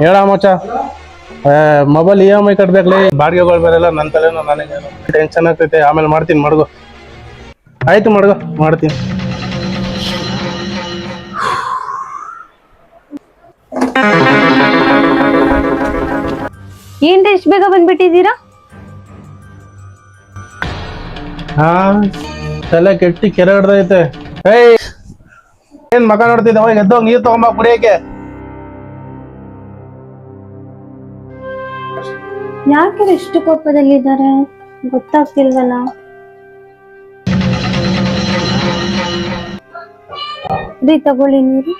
ಹೇಳ ಮಚ್ಚ. Mobile EMI ಕಟ್ಬೇಕಲಿ, ಬಾಡಿಗೆಗಳು ಬೇರೆಲ್ಲ ನನ್ನ ತಲೆನೋ ನನಗೆ ಟೆನ್ಷನ್ ಆಗ್ತೈತೆ. ಆಮೇಲೆ ಮಾಡ್ತೀನಿ, ಮಡ್ಗು. ಆಯ್ತು ಮಡ್ಗು, ಮಾಡ್ತೀನಿ. ಏನ್ರಿ ಇಷ್ಟು ಬೇಗ ಬಂದ್ಬಿಟ್ಟಿದ್ದೀರಾ? ಹಾ, ತಲೆ ಕೆಟ್ಟಿ ಕೆರೆ ಹಿಡ್ದೈತೆ. ಏನ್ ಮಗ ನೋಡ್ತಿದ್ದ? ಹೋಗಿ ಎದ್ದೋಗ್ ನೀರ್ ತಗೊಂಬ ಕುಡಿಯಕ್ಕೆ. ಯಾಕೆ ಎಷ್ಟು ಕೋಪದಲ್ಲಿದ್ದಾರೆ ಗೊತ್ತಾಗ್ತಿಲ್ವಲ್ಲ. ರೀ ತಗೊಳ್ಳಿ ನೀರು.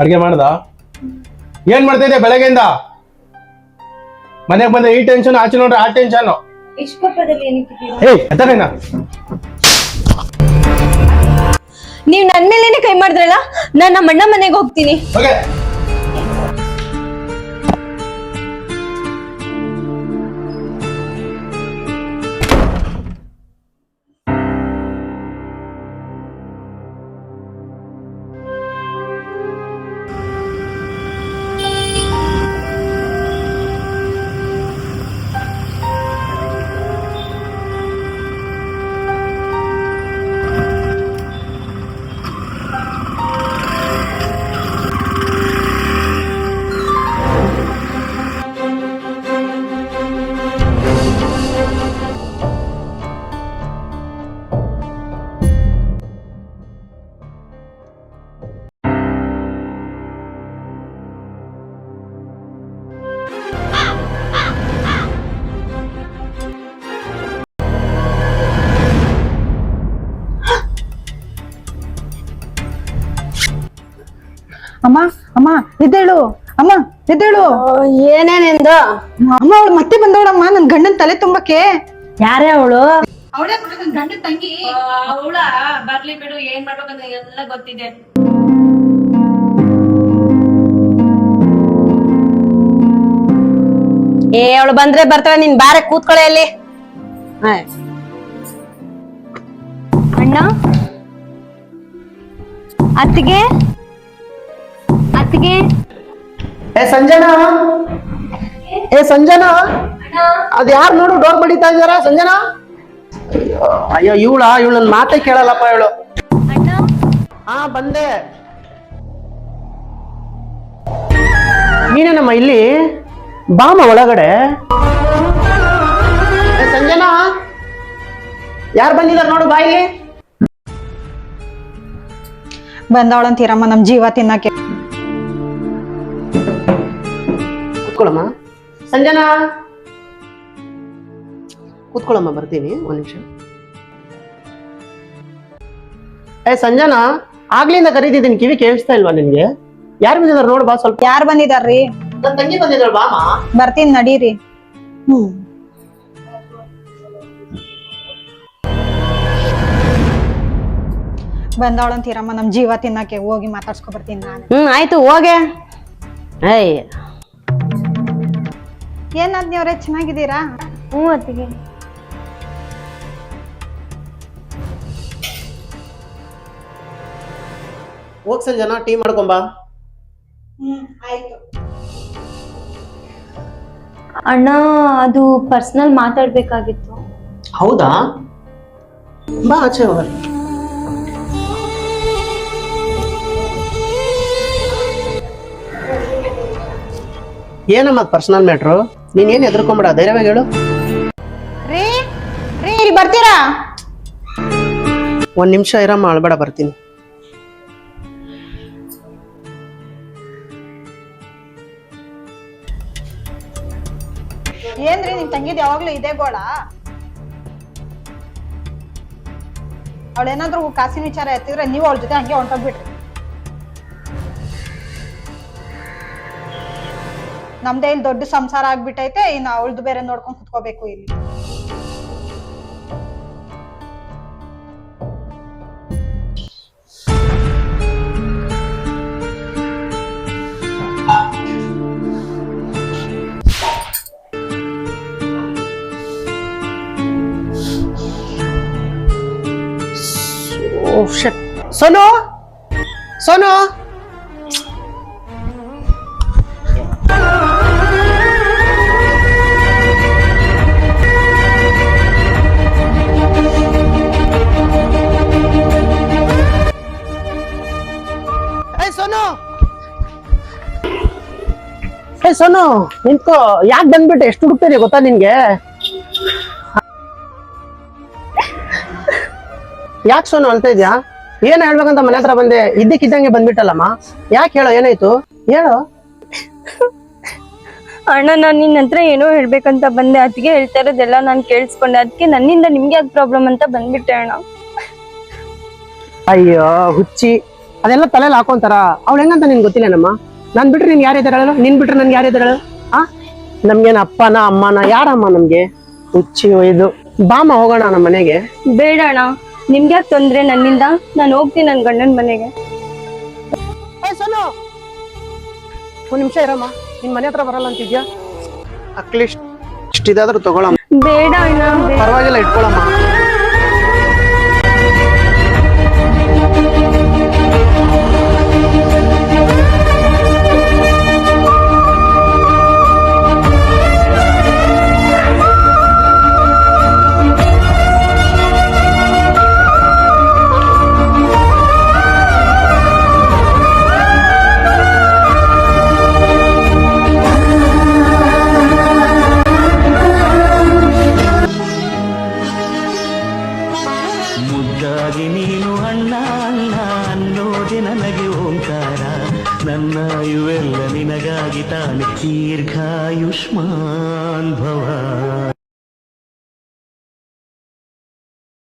ಅಡ್ಗೆ ಮಾಡ್ದ? ಏನ್ ಮಾಡ್ತಾ ಇದ್ದೆ ಬೆಳಗ್ಗೆಯಿಂದ? ಮನೆಗೆ ಬಂದ್ರೆ ಈ ಟೆನ್ಷನ್, ಆಚೆ ನೋಡ್ರೆ ಆ ಟೆನ್ಷನ್. ಇಷ್ಟು ಕೋಪದಲ್ಲಿ ಏನಕ್ಕಿದ್ದೀರಾ? ನೀವ್ ನನ್ ಮೇಲೇನೆ ಕೈ ಮಾಡಿದ್ರಲ್ಲ, ನಾನ್ ನಮ್ಮ ಅಣ್ಣ ಮನೆಗೆ ಹೋಗ್ತೀನಿ. ಅಮ್ಮ ಅಮ್ಮ ಎದ್ದೇಳು, ಅಮ್ಮ ಎದ್ದೇಳು. ಏನೇನೆಂದು? ಅಮ್ಮ ಅವಳು ಮತ್ತೆ ಬಂದವಳಮ್ಮ, ನನ್ ಗಂಡನ್ ತಲೆ ತುಂಬಕ್ಕೆ. ಯಾರೇ ಅವಳು? ಅವಳೇ ನನ್ ಗಂಡನ್ ತಂಗಿ. ಅವಳ ಬರ್ಲಿ ಬಿಡು, ಏನ್ ಮಾಡ್ಬೇಕಂತ ಎಲ್ಲ ಗೊತ್ತಿದೆ. ಅವಳು ಬಂದ್ರೆ ಬರ್ತಾಳೆ, ನೀನ್ ಬಾರೆ ಕೂತ್ಕೊಳ್ಳೆ ಅಲ್ಲಿ. ಅಣ್ಣ, ಅತ್ತಿಗೆ, ಅತ್ತಿಗೆ. ಸಂಜನಾ, ಸಂಜನಾ, ಅದ್ ಯಾರು ನೋಡು ಡೋರ್ ಬಡಿತಾ ಇದಾರ? ಸಂಜನಾ, ಅಯ್ಯೋ ಇವಳ ನನ್ ಮಾತೇ ಕೇಳಲ್ಲಪ್ಪ ಇವಳು. ಅಣ್ಣ, ಹಾ ಬಂದೆ. ನೀನೇನಮ್ಮ ಇಲ್ಲಿ? ಬಾಮ ಒಳಗಡೆ. ಸಂಜನಾ, ಯಾರು ಬಂದಿದಾರ ನೋಡು, ಬಾ ಇಲ್ಲಿ. ಬಂದವಳಂತೀರಮ್ಮ ನಮ್ ಜೀವ ತಿನ್ನಕ್ಕೆ. ಕೂತ್ಕೊಳ್ಳಮ್ಮ. ಸಂಜನಾ ಕೂತ್ಕೊಳ್ಳಮ್ಮ, ಬರ್ತೀನಿ ಒಂದ್ ನಿಮಿಷ. ಸಂಜನಾ, ಆಗ್ಲಿಂದ ಕರೀತಿದ್ದೀನಿ, ಕಿವಿ ಕೇಳಿಸ್ತಾ ಇಲ್ವಾ ನಿನ್ಗೆ? ಯಾರು ಬಂದಿದಾರ ನೋಡು ಬಾ ಸ್ವಲ್ಪ. ಯಾರ್ ಬಂದಿದಾರ್ರಿ? ನನ್ ತಂಗಿ ಬಂದಿದ್ದಾಳ, ಬಾಮ. ಬರ್ತೀನಿ ನಡೀರಿ. ಬಂದವಳಂತೀರಮ್ಮ ನಮ್ ಜೀವ ತಿನ್ನಕ್ಕೆ. ಹೋಗಿ ಮಾತಾಡ್ಸ್ಕೊ ಬರ್ತೀನಿ ನಾನು. ಆಯ್ತು ಹೋಗೆ. ಏನಾದ್ನವ್ರೆ, ಚೆನ್ನಾಗಿದ್ದೀರಾ? ಅತ್ತಿಗೆ. ಹೋಗ್ ಸಂಜನಾ, ಟೀ ಮಾಡ್ಕೊಂಬಾ. ಆಯ್ತು. ಅಣ್ಣ, ಅದು ಪರ್ಸನಲ್ ಮಾತಾಡ್ಬೇಕಾಗಿತ್ತು. ಹೌದಾ? ಬಾ ಆಚೆ ಹೋಗ. ಏನಮ್ಮ ಪರ್ಸನಲ್ ಮ್ಯಾಟ್ರು? ನೀನ್ ಏನ್ ಎದ್ರಕೊಂಬೇಡ, ಧೈರ್ಯವಾಗಿ ಹೇಳು. ರೀ ರೀ, ಇಲ್ಲಿ ಬರ್ತೀರಾ? ಒಂದ್ ನಿಮಿಷ ಇರಮ್ಮ, ಅಳ್ಬೇಡ, ಬರ್ತೀನಿ. ಏನ್ರಿ ನಿಮ್ ತಂಗಿದ್ ಯಾವಾಗ್ಲೂ ಇದೇ ಗೋಳ? ಅವಳೇನಾದ್ರೂ ಕಾಸಿನ ವಿಚಾರ ಎತ್ತಿದ್ರೆ ನೀವು ಅವಳ ಜೊತೆ ಹಂಗೆ ಹೊಂಟೋಗ್ಬಿಟ್ರಿ. ನಮ್ದೇ ಇಲ್ಲಿ ದೊಡ್ಡ ಸಂಸಾರ ಆಗ್ಬಿಟ್ಟೈತೆ, ಇನ್ನು ಅವಳ್ದು ಬೇರೆ ನೋಡ್ಕೊಂಡ್ ಕುತ್ಕೋಬೇಕು ಇಲ್ಲಿ. ಸೋನು ಸೋನು ಸೋನು ಸೋನು ನಿಂತ್ಕೋ. ಯಾಕೆ ಬಂದ್ಬಿಟ್ಟೆ? ಎಷ್ಟು ಹುಡುಕ್ತೇನೆ ಗೊತ್ತಾ ನಿನ್ಗೆ? ಯಾಕೆ ಸೋನು ಅಳ್ತಾ ಇದ್ಯಾ? ಏನ್ ಹೇಳ್ಬೇಕಂತ ಮನೆ ಹತ್ರ ಬಂದೆ, ಇದ್ದಕ್ಕಿದ್ದಂಗೆ ಬಂದ್ಬಿಟ್ಟಲ್ಲಮ್ಮ. ಯಾಕೆ ಹೇಳೋ, ಏನಾಯ್ತು ಹೇಳು. ಅಣ್ಣ, ನಾನ್ ನಿನ್ನ ಹತ್ರ ಏನೋ ಹೇಳ್ಬೇಕಂತ ಬಂದೆ, ಅದಕ್ಕೆ ಹೇಳ್ತಾ ಇರೋದೆಲ್ಲ ನಾನು ಕೇಳಿಸ್ಕೊಂಡೆ. ಅದಕ್ಕೆ ನನ್ನಿಂದ ನಿಮ್ಗೆ ಯಾಕೆ ಪ್ರಾಬ್ಲಮ್ ಅಂತ ಬಂದ್ಬಿಟ್ಟೆ ಅಣ್ಣ. ಅಯ್ಯೋ ಹುಚ್ಚಿ, ಅದೆಲ್ಲ ತಲೆಯಲ್ಲಿ ಹಾಕೊಂತಾರ. ಅವ್ಳು ಹೆಂಗಂತ ನಿನ್ಗೆ ಗೊತ್ತಿಲ್ಲನಮ್ಮ. ನಾನ್ ಬಿಟ್ರೆ ನಿನ್ ಯಾರಿದ್ದಾರೆ ಹೇಳು? ನಿನ್ ಬಿಟ್ರೆ ನನ್ಗೆ ಯಾರಿದ್ದಾರೆ ಹೇಳು? ನಮ್ಗೇನ ಅಪ್ಪನ ಅಮ್ಮನ ಯಾರಮ್ಮ ನಮ್ಗೆ? ಹುಚ್ಚಿ ಇದು. ಬಾಮ ಹೋಗೋಣ ನಮ್ಮ ಮನೆಗೆ. ಬೇಡ ಅಣ್ಣ, ನಿಮ್ಗೆ ಯಾಕೆ ತೊಂದ್ರೆ ನನ್ನಿಂದ? ನಾನು ಹೋಗ್ತೀನಿ ನನ್ ಗಂಡನ ಮನೆಗೆ. ಸೋನು ಒಂದ್ ನಿಮಿಷ ಇರಮ್ಮ. ನಿನ್ ಮನೆ ಹತ್ರ ಬರಲ್ಲ ಅಂತಿದ್ಯಾ? ಅಟ್ಲೀಸ್ಟ್ ಇಷ್ಟಿದಾದ್ರೂ ತಗೊಳಮ್ಮ. ಬೇಡ ಅಣ್ಣ, ಪರವಾಗಿಲ್ಲ, ಇಟ್ಕೊಳಮ್ಮ. ಮುದ್ದಾಗಿ ನೀನು ಅಣ್ಣ ಅಣ್ಣ ಅನ್ನೋದೆ ನನಗೆ ಓಂಕಾರ. ನನ್ನ ಇವೆಲ್ಲ ನಿನಗಾಗಿ ತಾನೆ. ದೀರ್ಘಾಯುಷ್ಮಾನ್ ಭವ.